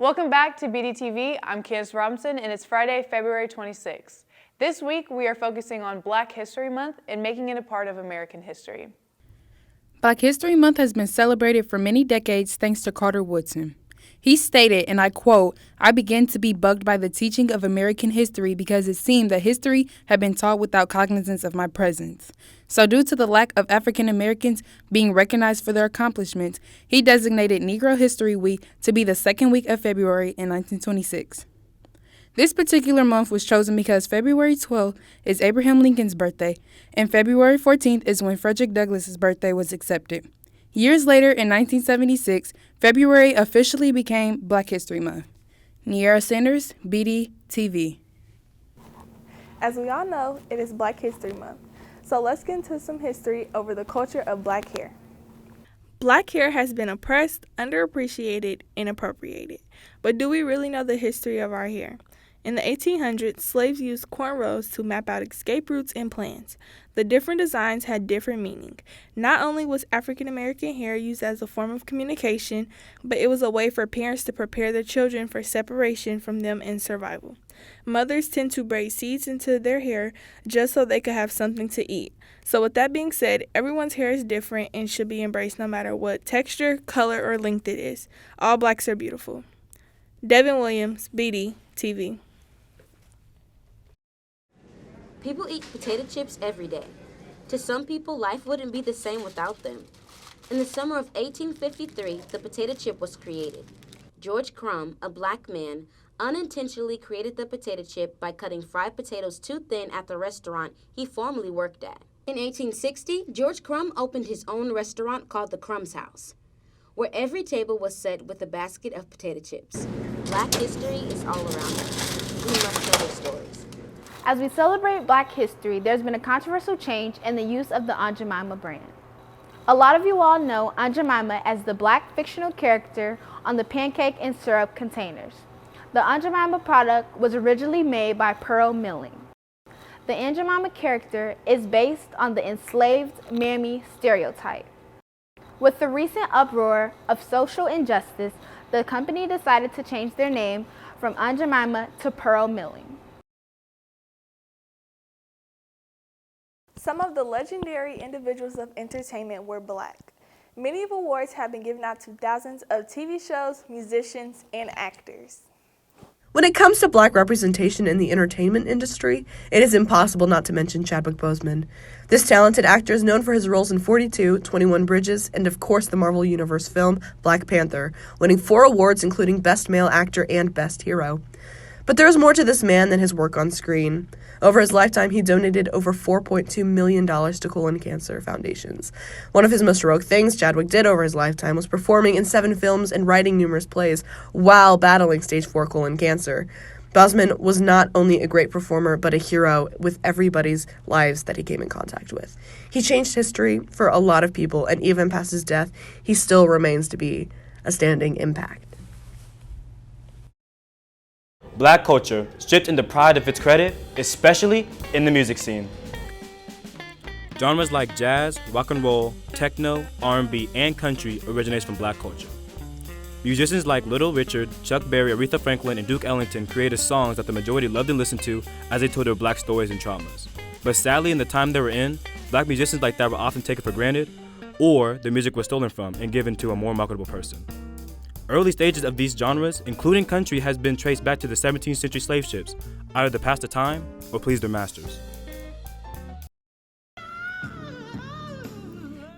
Welcome back to BDTV. I'm Candace Robinson, and it's Friday, February 26th. This week, we are focusing on Black History Month and making it a part of American history. Black History Month has been celebrated for many decades thanks to Carter Woodson. He stated, and I quote, "I began to be bugged by the teaching of American history because it seemed that history had been taught without cognizance of my presence. So due to the lack of African Americans being recognized for their accomplishments, he designated Negro History Week to be the second week of February in 1926. This particular month was chosen because February 12th is Abraham Lincoln's birthday, and February 14th is when Frederick Douglass's birthday was accepted. Years later, in 1976, February officially became Black History Month. Niera Sanders, BDTV. As we all know, it is Black History Month. So let's get into some history over the culture of black hair. Black hair has been oppressed, underappreciated, and appropriated. But do we really know the history of our hair? In the 1800s, slaves used cornrows to map out escape routes and plans. The different designs had different meaning. Not only was African American hair used as a form of communication, but it was a way for parents to prepare their children for separation from them and survival. Mothers tend to braid seeds into their hair just so they could have something to eat. So with that being said, everyone's hair is different and should be embraced no matter what texture, color, or length it is. All blacks are beautiful. Devin Williams, BDTV. People eat potato chips every day. To some people, life wouldn't be the same without them. In the summer of 1853, the potato chip was created. George Crumb, a black man, unintentionally created the potato chip by cutting fried potatoes too thin at the restaurant he formerly worked at. In 1860, George Crumb opened his own restaurant called the Crumb's House, where every table was set with a basket of potato chips. Black history is all around us. We must tell their stories. As we celebrate Black history, there's been a controversial change in the use of the Aunt Jemima brand. A lot of you all know Aunt Jemima as the black fictional character on the pancake and syrup containers. The Aunt Jemima product was originally made by Pearl Milling. The Aunt Jemima character is based on the enslaved mammy stereotype. With the recent uproar of social injustice, the company decided to change their name from Aunt Jemima to Pearl Milling. Some of the legendary individuals of entertainment were black. Many of awards have been given out to thousands of TV shows, musicians, and actors. When it comes to black representation in the entertainment industry, it is impossible not to mention Chadwick Boseman. This talented actor is known for his roles in 42, 21 Bridges, and of course the Marvel Universe film Black Panther, winning 4 awards including Best Male Actor and Best Hero. But there is more to this man than his work on screen. Over his lifetime, he donated over $4.2 million to colon cancer foundations. One of his most heroic things Chadwick did over his lifetime was performing in 7 films and writing numerous plays while battling stage 4 colon cancer. Boseman was not only a great performer, but a hero with everybody's lives that he came in contact with. He changed history for a lot of people, and even past his death, he still remains to be a standing impact. Black culture stripped and deprived of its credit, especially in the music scene. Genres like jazz, rock and roll, techno, R&B, and country originates from black culture. Musicians like Little Richard, Chuck Berry, Aretha Franklin, and Duke Ellington created songs that the majority loved and listened to as they told their black stories and traumas. But sadly, in the time they were in, black musicians like that were often taken for granted, or their music was stolen from and given to a more marketable person. Early stages of these genres, including country, has been traced back to the 17th century slave ships, either to pass the time or please their masters.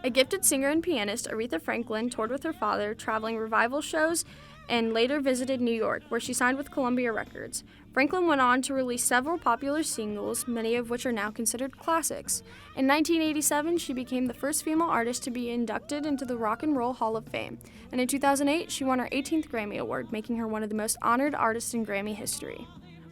A gifted singer and pianist, Aretha Franklin toured with her father, traveling revival shows, and later visited New York, where she signed with Columbia Records. Franklin went on to release several popular singles, many of which are now considered classics. In 1987, she became the first female artist to be inducted into the Rock and Roll Hall of Fame, and in 2008, she won her 18th Grammy Award, making her one of the most honored artists in Grammy history.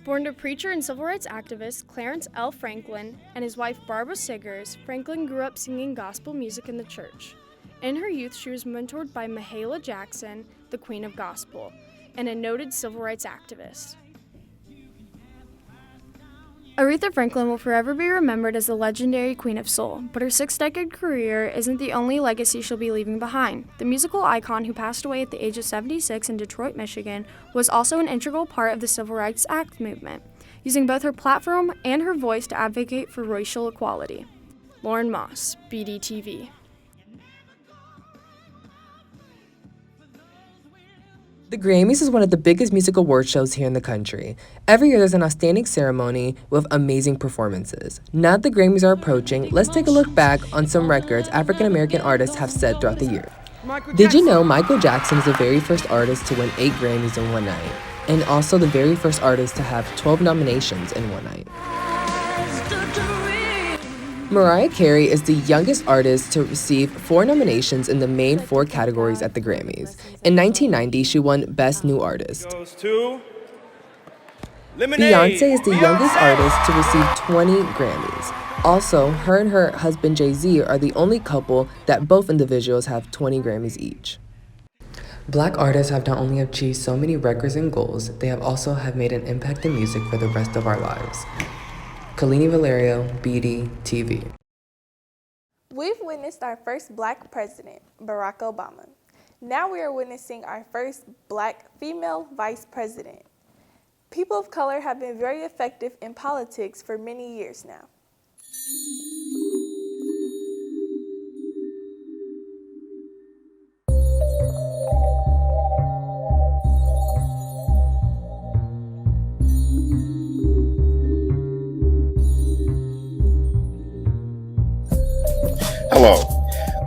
Born to preacher and civil rights activist Clarence L. Franklin and his wife Barbara Siggers, Franklin grew up singing gospel music in the church. In her youth, she was mentored by Mahalia Jackson, the Queen of Gospel, and a noted civil rights activist. Aretha Franklin will forever be remembered as the legendary Queen of Soul, but her six-decade career isn't the only legacy she'll be leaving behind. The musical icon, who passed away at the age of 76 in Detroit, Michigan, was also an integral part of the Civil Rights Act movement, using both her platform and her voice to advocate for racial equality. Lauren Moss, BDTV. The Grammys is one of the biggest music award shows here in the country. Every year there's an outstanding ceremony with amazing performances. Now that the Grammys are approaching, let's take a look back on some records African American artists have set throughout the year. Did you know Michael Jackson is the very first artist to win 8 Grammys in one night? And also the very first artist to have 12 nominations in one night. Mariah Carey is the youngest artist to receive 4 nominations in the main 4 categories at the Grammys. In 1990, she won Best New Artist. Beyonce is the youngest artist to receive 20 Grammys. Also, her and her husband Jay-Z are the only couple that both individuals have 20 Grammys each. Black artists have not only achieved so many records and goals, they have also made an impact in music for the rest of our lives. Kalini Valerio, BDTV. We've witnessed our first Black president, Barack Obama. Now we are witnessing our first Black female vice president. People of color have been very effective in politics for many years now. Hello,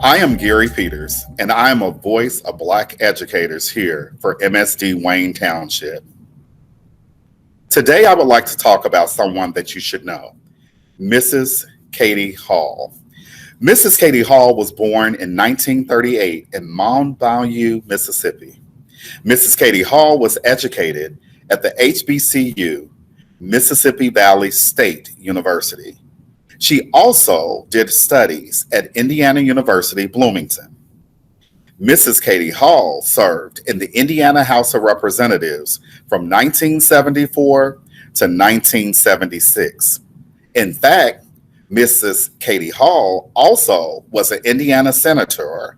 I am Gary Peters, and I am a voice of Black educators here for MSD Wayne Township. Today, I would like to talk about someone that you should know, Mrs. Katie Hall. Mrs. Katie Hall was born in 1938 in Mount Bayou, Mississippi. Mrs. Katie Hall was educated at the HBCU, Mississippi Valley State University. She also did studies at Indiana University, Bloomington. Mrs. Katie Hall served in the Indiana House of Representatives from 1974 to 1976. In fact, Mrs. Katie Hall also was an Indiana senator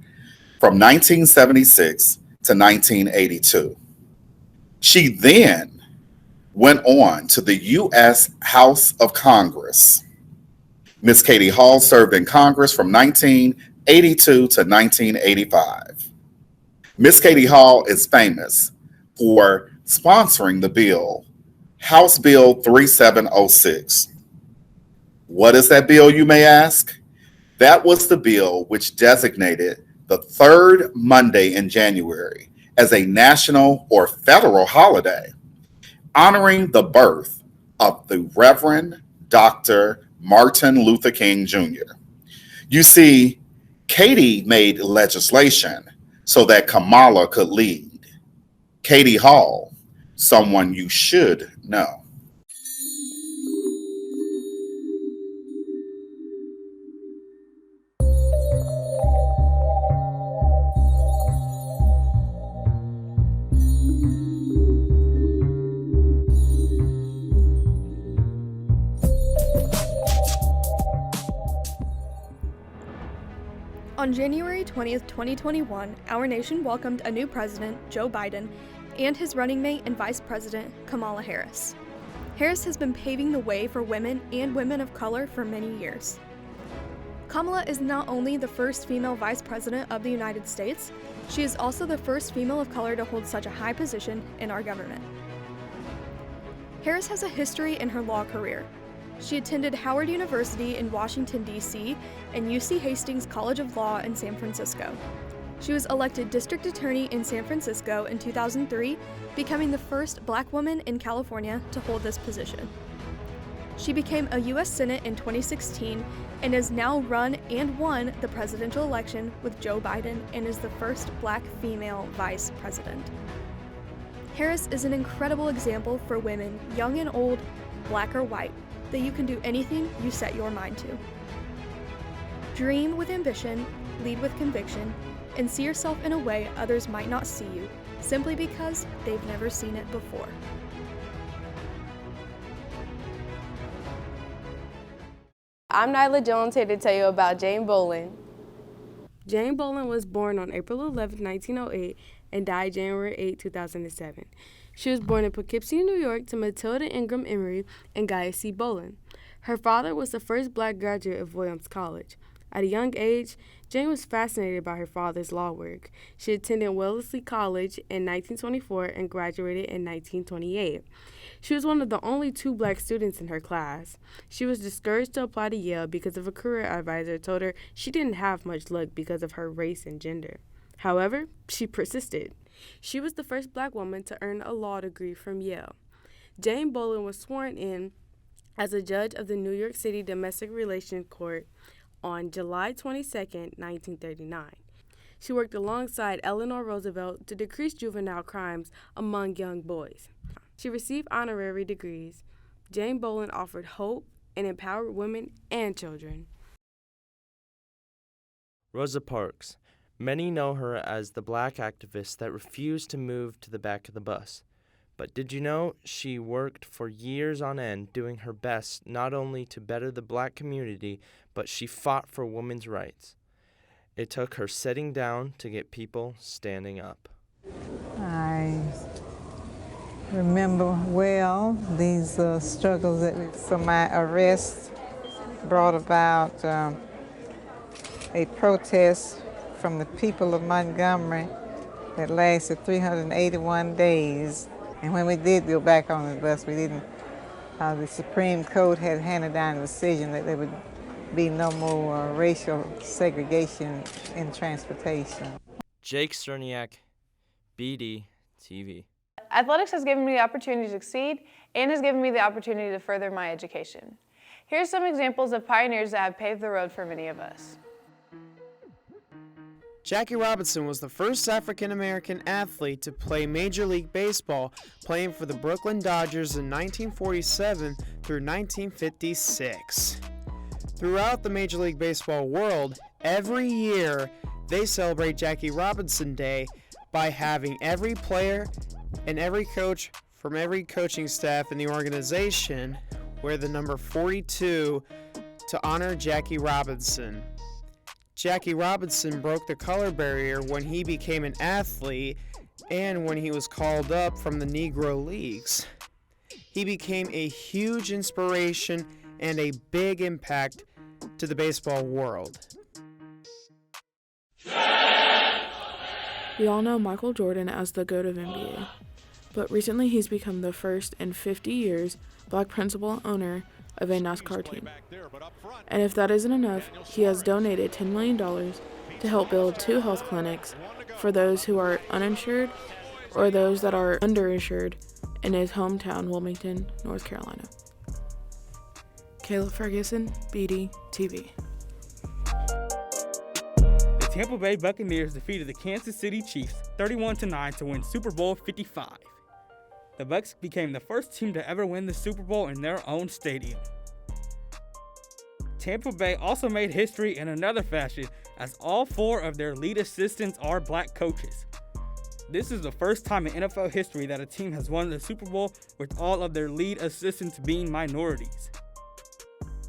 from 1976 to 1982. She then went on to the U.S. House of Congress. Ms. Katie Hall served in Congress from 1982 to 1985. Ms. Katie Hall is famous for sponsoring the bill, House Bill 3706. What is that bill, you may ask? That was the bill which designated the third Monday in January as a national or federal holiday, honoring the birth of the Reverend Dr. Martin Luther King Jr. You see, Katie made legislation so that Kamala could lead. Katie Hall, someone you should know. On January 20th, 2021, our nation welcomed a new president, Joe Biden, and his running mate and vice president, Kamala Harris. Harris has been paving the way for women and women of color for many years. Kamala is not only the first female vice president of the United States, she is also the first female of color to hold such a high position in our government. Harris has a history in her law career. She attended Howard University in Washington, D.C., and UC Hastings College of Law in San Francisco. She was elected district attorney in San Francisco in 2003, becoming the first Black woman in California to hold this position. She became a U.S. Senate in 2016 and has now run and won the presidential election with Joe Biden and is the first Black female vice president. Harris is an incredible example for women, young and old, Black or white, that you can do anything you set your mind to. Dream with ambition, lead with conviction, and see yourself in a way others might not see you, simply because they've never seen it before. I'm Nyla Jones here to tell you about Jane Bolin. Jane Bolin was born on April 11, 1908 and died January 8, 2007. She was born in Poughkeepsie, New York to Matilda Ingram Emery and Gaius C. Bolin. Her father was the first black graduate of Williams College. At a young age, Jane was fascinated by her father's law work. She attended Wellesley College in 1924 and graduated in 1928. She was one of the only 2 black students in her class. She was discouraged to apply to Yale because of a career advisor told her she didn't have much luck because of her race and gender. However, she persisted. She was the first black woman to earn a law degree from Yale. Jane Bolin was sworn in as a judge of the New York City Domestic Relations Court on July 22, 1939. She worked alongside Eleanor Roosevelt to decrease juvenile crimes among young boys. She received honorary degrees. Jane Bolin offered hope and empowered women and children. Rosa Parks. Many know her as the black activist that refused to move to the back of the bus. But did you know she worked for years on end doing her best not only to better the black community, but she fought for women's rights. It took her sitting down to get people standing up. I remember well these struggles. So my arrest brought about a protest from the people of Montgomery that lasted 381 days. And when we did go back on the bus, we didn't, the Supreme Court had handed down a decision that there would be no more racial segregation in transportation. Jake Sterniak, BDTV. Athletics has given me the opportunity to succeed and has given me the opportunity to further my education. Here's some examples of pioneers that have paved the road for many of us. Jackie Robinson was the first African-American athlete to play Major League Baseball, playing for the Brooklyn Dodgers in 1947 through 1956. Throughout the Major League Baseball world, every year they celebrate Jackie Robinson Day by having every player and every coach from every coaching staff in the organization wear the number 42 to honor Jackie Robinson. Jackie Robinson broke the color barrier when he became an athlete and when he was called up from the Negro Leagues. He became a huge inspiration and a big impact to the baseball world. We all know Michael Jordan as the GOAT of NBA, but recently he's become the first in 50 years black principal owner of a NASCAR team. And if that isn't enough, he has donated $10 million to help build 2 health clinics for those who are uninsured or those that are underinsured in his hometown, Wilmington, North Carolina. Caleb Ferguson, BDTV. The Tampa Bay Buccaneers defeated the Kansas City Chiefs 31-9 to win Super Bowl 55. The Bucs became the first team to ever win the Super Bowl in their own stadium. Tampa Bay also made history in another fashion, as all 4 of their lead assistants are black coaches. This is the first time in NFL history that a team has won the Super Bowl with all of their lead assistants being minorities.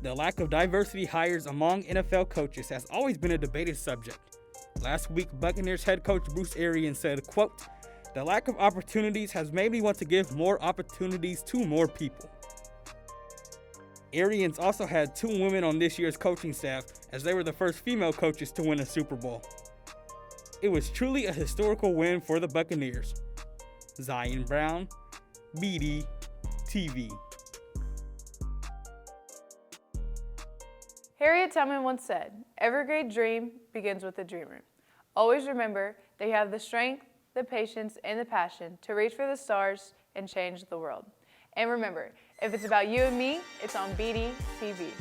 The lack of diversity hires among NFL coaches has always been a debated subject. Last week, Buccaneers head coach Bruce Arians said, quote, "The lack of opportunities has made me want to give more opportunities to more people." Arians also had 2 women on this year's coaching staff, as they were the first female coaches to win a Super Bowl. It was truly a historical win for the Buccaneers. Zion Brown, BDTV. Harriet Tubman once said, "Every great dream begins with a dreamer." Always remember that you have the strength, the patience, and the passion to reach for the stars and change the world. And remember, if it's about you and me, it's on BDTV.